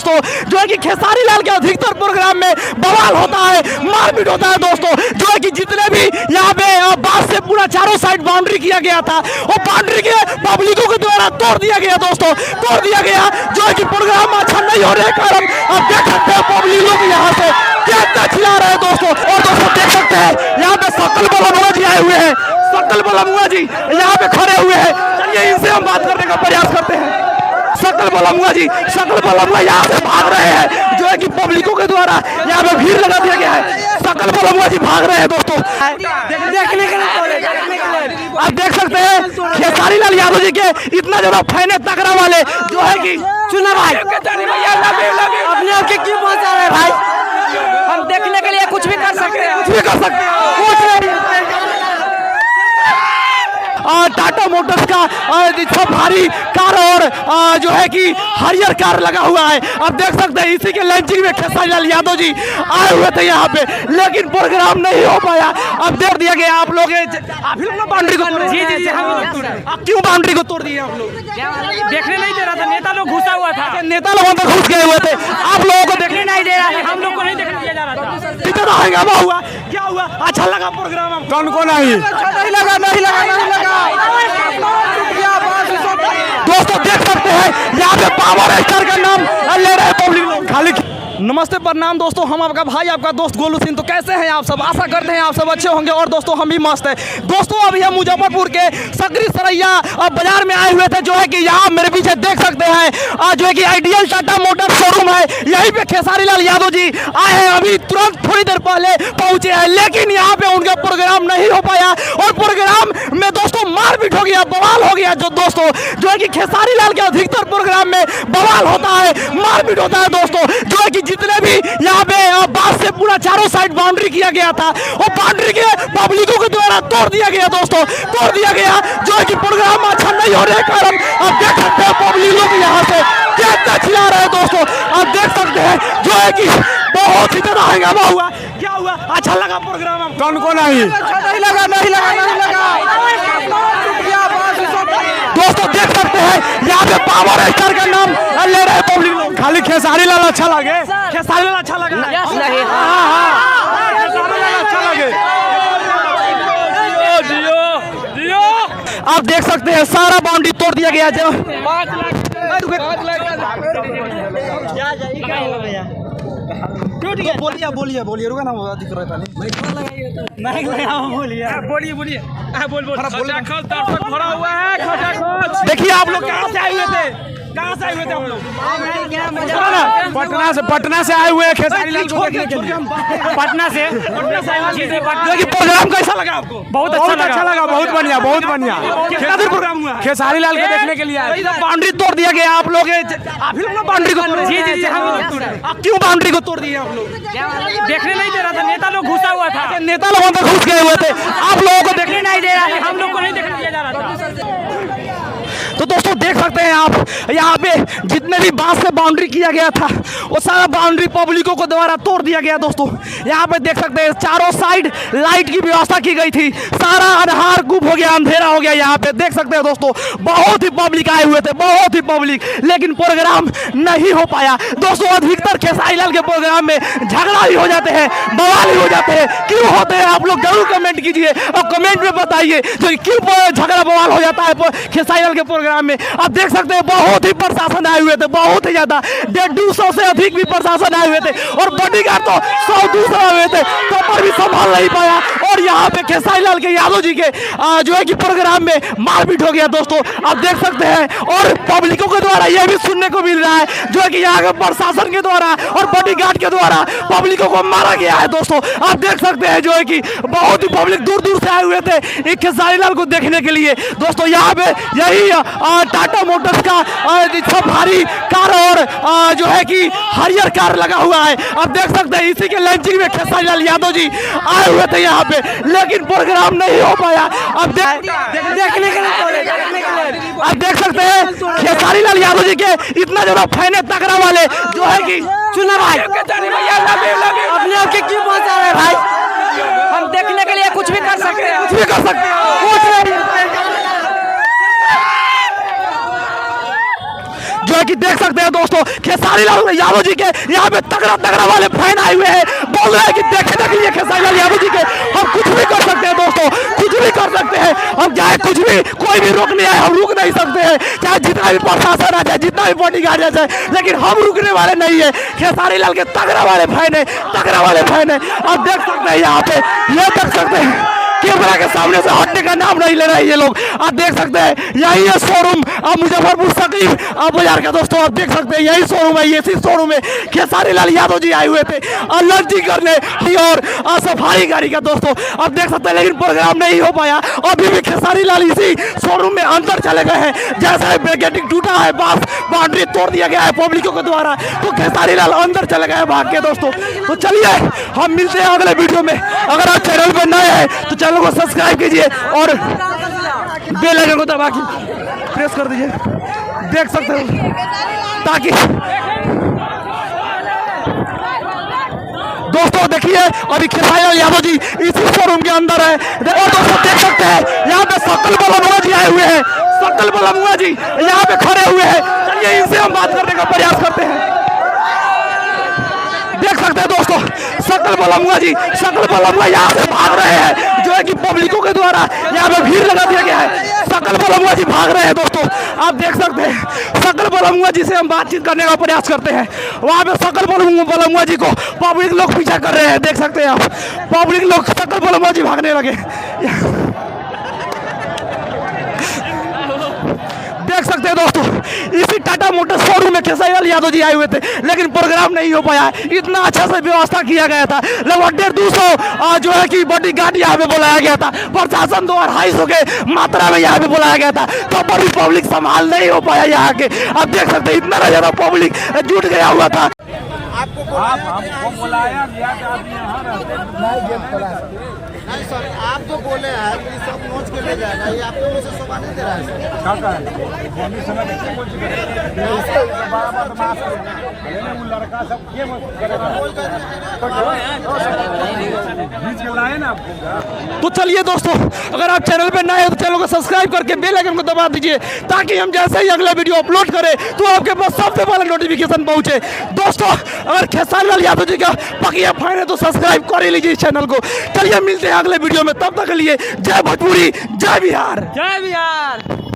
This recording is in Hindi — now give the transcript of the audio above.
दोस्तों, जो है कि खेसारी लाल के अधिकतर प्रोग्राम में बवाल होता है, मारपीट होता है दोस्तों। जो है कि जितने भी यहाँ पे बांस से पूरा चारों साइड बाउंड्री किया गया था, वो बाउंड्री के पब्लिकों के द्वारा तोड़ दिया गया दोस्तों, तोड़ दिया गया। जो है कि प्रोग्राम अच्छा नहीं होने के कारण आप देख सकते हैं पब्लिक लोग यहाँ से क्या चिल्ला रहे हैं दोस्तों। और दोस्तों देख सकते हैं यहाँ पे सकल बलमुआ जी आए हुए हैं, सकल बलमुआ जी यहाँ पे खड़े हुए हैं। चलिए इनसे हम बात करने का प्रयास करते हैं। सकल बलमुआ जी, सकल बलमुआ यहाँ से भाग रहे हैं, जो है कि पब्लिकों के द्वारा यहाँ पे भीड़ लगा दिया गया है। सकल बलमुआ जी भाग रहे हैं दोस्तों, देखने के लिए आप देख सकते हैं खेसारी लाल यादव जी के इतना ज्यादा फैन है तगड़ा वाले, जो है कि चुना भाई अपने आप के क्यों पहुंचा रहे भाई, हम देखने के लिए कुछ भी कर सकते हैं, कुछ भी कर सकते हैं। टाटा मोटर्स का सब भारी कार और जो है कि हरियर कार लगा हुआ है। अब देख सकते हैं इसी के लॉन्चिंग में खेसारी लाल यादव जी आए हुए थे यहाँ पे, लेकिन प्रोग्राम नहीं हो पाया। अब तोड़ दिया गया आप लोग बाउंड्री को। जी जी जी, आप क्यों बाउंड्री को तोड़ दिए? आप लोग देखने नहीं दे रहा था, नेता लोग घुसा हुआ था, नेता लोग अंदर घुस गए हुए थे, आप लोगों को देखने नहीं दे रहा है, हम लोग को नहीं देखने दिया जा रहा था। इतना हंगामा हुआ, क्या हुआ? अच्छा लगा प्रोग्राम? कौन को नहीं लगा, नहीं लगा, नहीं लगा। दोस्तों देख सकते हैं यहाँ पे पावर स्टार का नाम ले रहे हैं पब्लिक लोग खाली। नमस्ते प्रणाम दोस्तों, हम आपका भाई आपका दोस्त गोलू सिंह। तो कैसे हैं आप सब? आशा करते हैं आप सब अच्छे होंगे। और दोस्तों हम भी मस्त हैं दोस्तों। अभी हम मुजफ्फरपुर के सकरी सरैया बाजार में आए हुए थे, जो है कि यहाँ मेरे पीछे देख सकते हैं जो है कि आइडियल टाटा मोटर शोरूम है। यहीं पे खेसारी लाल यादव जी आए हैं, अभी तुरंत थोड़ी देर पहले पहुंचे हैं, लेकिन यहाँ पे उनका प्रोग्राम नहीं हो पाया। और प्रोग्राम में दोस्तों मारपीट हो गया, बवाल हो गया। जो दोस्तों जो है कि खेसारी लाल के अधिकतर प्रोग्राम में बवाल होता है, मारपीट होता है दोस्तों। जो है कि जितने भी यहाँ पे बांस से पूरा चारों साइड बाउंड्री किया गया था, वो बाउंड्री के पब्लिकों के द्वारा तोड़ दिया गया दोस्तों, तोड़ दिया गया। जो है कि प्रोग्राम अच्छा नहीं होने के कारण आप देख सकते हैं पब्लिक लोग यहाँ से क्या चिल्ला रहे हैं दोस्तों, आप देख सकते हैं। जो है कि बहुत ही ज्यादा हंगामा हुआ, क्या हुआ? अच्छा लगा प्रोग्राम? कौन को नहीं लगा, नहीं लगा, नहीं लगा। दोस्तों देख सकते हैं यहाँ पे पावर स्टार का नाम ले रहे हैं पब्लिक लोग खाली खेसारी लाल अच्छा लगे, खेसारी लाल अच्छा लगा। खेसारी लाल अच्छा लगे। आप देख सकते हैं सारा बाउंड्री तोड़ दिया गया। जो बोलिए बोलिए बोलिए, रुका ना दिख रहा था बोलिए बोलिए, भरा हुआ है। देखिए आप लोग कहाँ से आए हुए थे, कहाँ से आए हुए थे हम लोग? पटना से आए हुए हैं खेसारी लाल को देखने के लिए। पटना से प्रोग्राम कैसा लगा आपको? बहुत अच्छा लगा, बहुत बढ़िया, बहुत बढ़िया। कितना देर प्रोग्राम हुआ? खेसारी लाल को देखने के लिए आए। बाउंड्री तोड़ दिया गया आप लोग, आप लोग बाउंड्री को। जी जी जी, हम आप क्यों बाउंड्री को तोड़ दिए? आप लोग देखने नहीं दे रहा था, नेता लोग घुसा हुआ था, नेता लोग अंदर घुस गए हुए थे, आप लोगों को देखने नहीं दे रहा है, हम लोग को नहीं देखने दिया जा रहा था। तो दोस्तों देख सकते हैं आप यहाँ पे जितने भी बांस से बाउंड्री किया गया था, वो सारा बाउंड्री पब्लिकों को द्वारा तोड़ दिया गया दोस्तों। यहाँ पे देख सकते हैं चारों साइड लाइट की व्यवस्था की गई थी, सारा अंधार गुप हो गया, अंधेरा हो गया। यहाँ पे देख सकते हैं दोस्तों बहुत ही पब्लिक आए हुए थे, बहुत ही पब्लिक, लेकिन प्रोग्राम नहीं हो पाया दोस्तों। अधिकतर खेसारी लाल के प्रोग्राम में झगड़ा ही हो जाते हैं, बवाल ही हो जाते हैं। क्यों होते हैं आप लोग जरूर कमेंट कीजिए और कमेंट में बताइए जो क्यों झगड़ा बवाल हो जाता है खेसारी लाल के प्रोग्राम में। आप देख सकते हैं बहुत ही प्रशासन आए हुए थे, बहुत ही ज्यादा, 150 से अधिक भी प्रशासन आए हुए थे, और बॉडीगार्ड तो 100-200 आए हुए थे, तो पर भी संभाल नहीं पाया। और यहाँ पे खेसारी लाल के यादव जी के जो है कि प्रोग्राम में मारपीट हो गया दोस्तों, आप देख सकते हैं। और पब्लिकों के द्वारा यह भी सुनने को मिल रहा है जो है कि यहाँ के प्रशासन के द्वारा और बॉडीगार्ड के द्वारा पब्लिकों को मारा गया है दोस्तों। आप देख सकते हैं जो है कि बहुत ही पब्लिक दूर दूर से आए हुए थे खेसारी लाल को देखने के लिए दोस्तों। यहाँ पे यही टाटा मोटर्स का सब भारी कार और जो है कि हरियर कार लगा हुआ है। आप देख सकते हैं इसी के लॉन्चिंग में खेसारी लाल यादव जी आए हुए थे यहाँ पे, लेकिन प्रोग्राम नहीं हो पाया। अब देखने के लिए आप देख सकते हैं खेसारी लाल यादव जी के इतना ज्यादा फैन है तगड़ा वाले, जो है कि चुना भाई अपने आप के क्यों पहुंचा रहे भाई, हम देखने के लिए कुछ भी कर सकते हैं, कुछ भी कर सकते हैं। जो है कि देख सकते हैं दोस्तों खेसारी लाल यादव जी के यहाँ पे तगड़ा तगड़ा वाले फैन आए हुए हैं, बोल रहे हैं कि देखने के लिए खेसारी लाल यादव जी के हम कुछ भी कर सकते हैं दोस्तों, कुछ भी कर सकते हैं हम, चाहे कुछ भी कोई भी रोकने आए हम रुक नहीं सकते हैं, चाहे जितना भी प्रशासन आ जाए जितना भी बॉडीगार्ड आ जाए, लेकिन हम रुकने वाले नहीं है। खेसारी लाल के तगड़ा वाले फैन है, तगड़ा वाले फैन है। आप देख सकते हैं यहाँ पे, ये देख सकते हैं कैमरा के सामने से हटने का नाम नहीं ले रहे हैं ये लोग। आप देख सकते हैं यही है शोरूम आप मुजफ्फरपुर सकीब आप बाजार का दोस्तों, आप देख सकते हैं यही शोरूम है, इसी शोरूम में खेसारी लाल यादव जी आए हुए थे अलर्जी करने और सफाई गाड़ी का दोस्तों, आप देख सकते हैं, लेकिन प्रोग्राम नहीं हो पाया। अभी भी खेसारी लाल इसी शोरूम में अंदर चले गए हैं, जैसे बैरिकेडिंग टूटा है, बाउंड्री तोड़ दिया गया है पब्लिकों के द्वारा, तो खेसारी लाल अंदर चले गए भाग के दोस्तों। तो चलिए हम मिलते हैं अगले वीडियो में। अगर आप चैनल पर नए हैं तो चैनल को सब्सक्राइब कीजिए और बेल आइकन को दबा के प्रेस कर दीजिए, देख सकते हो, ताकि दोस्तों देखिए अभी खेसारी लाल यादव जी इसी शोरूम के अंदर है और दोस्तों देख सकते हैं यहाँ पे सकल बलमुआ जी आए हुए हैं, सकल बलमुआ जी यहाँ पे खड़े हुए हैं। चलिए इनसे हम बात करने का प्रयास करते हैं। देख सकते हैं दोस्तों सकल बलमुआ जी, सकल बलमुआ यहाँ से भाग रहे हैं, जो है कि पब्लिकों के द्वारा यहाँ पे भीड़ लगा दिया गया है। सकल बलमुआ जी भाग रहे हैं दोस्तों, आप देख सकते हैं सकल बलमुआ जी से हम बातचीत करने का प्रयास करते हैं। वहाँ पे सकल बलमुआ जी को पब्लिक लोग पीछा कर रहे हैं, देख सकते हैं आप, पब्लिक लोग सकल बलमुआ जी भागने लगे। देख सकते हैं दोस्तों इसी टाटा मोटर्स शोरूम में खेसारी लाल यादव जी आए हुए थे, लेकिन प्रोग्राम नहीं हो पाया। इतना अच्छा से व्यवस्था किया गया था, लगभग 150 जो है कि बॉडीगार्ड यहाँ पे बुलाया गया था, प्रशासन 250 के मात्रा में यहाँ पे बुलाया गया था, तो बड़ी पब्लिक संभाल नहीं हो पाया यहाँ के। आप देख सकते हैं इतना ज्यादा पब्लिक जुट गया हुआ था। हमको बुलाया गया कि आप यहाँ नहीं सर, आप जो बोले हैं कि सब नोच के ले जाएगा, ये आपको मुझे शोभा नहीं दे रहा है लड़का सब लाए ना आपको। तो चलिए दोस्तों अगर आप चैनल पे नए हैं तो चैनल को सब्सक्राइब करके बेल आइकन को दबा दीजिए, ताकि हम जैसे ही अगला वीडियो अपलोड करें तो आपके पास सबसे पहले नोटिफिकेशन पहुंचे। दोस्तों अगर खेसारी लाल यादव जी का पकिया फैन है तो सब्सक्राइब कर ही लीजिए इस चैनल को। चलिए मिलते हैं अगले वीडियो में, तब तक के लिए जय भोजपुरी, जय बिहार। जय बिहार।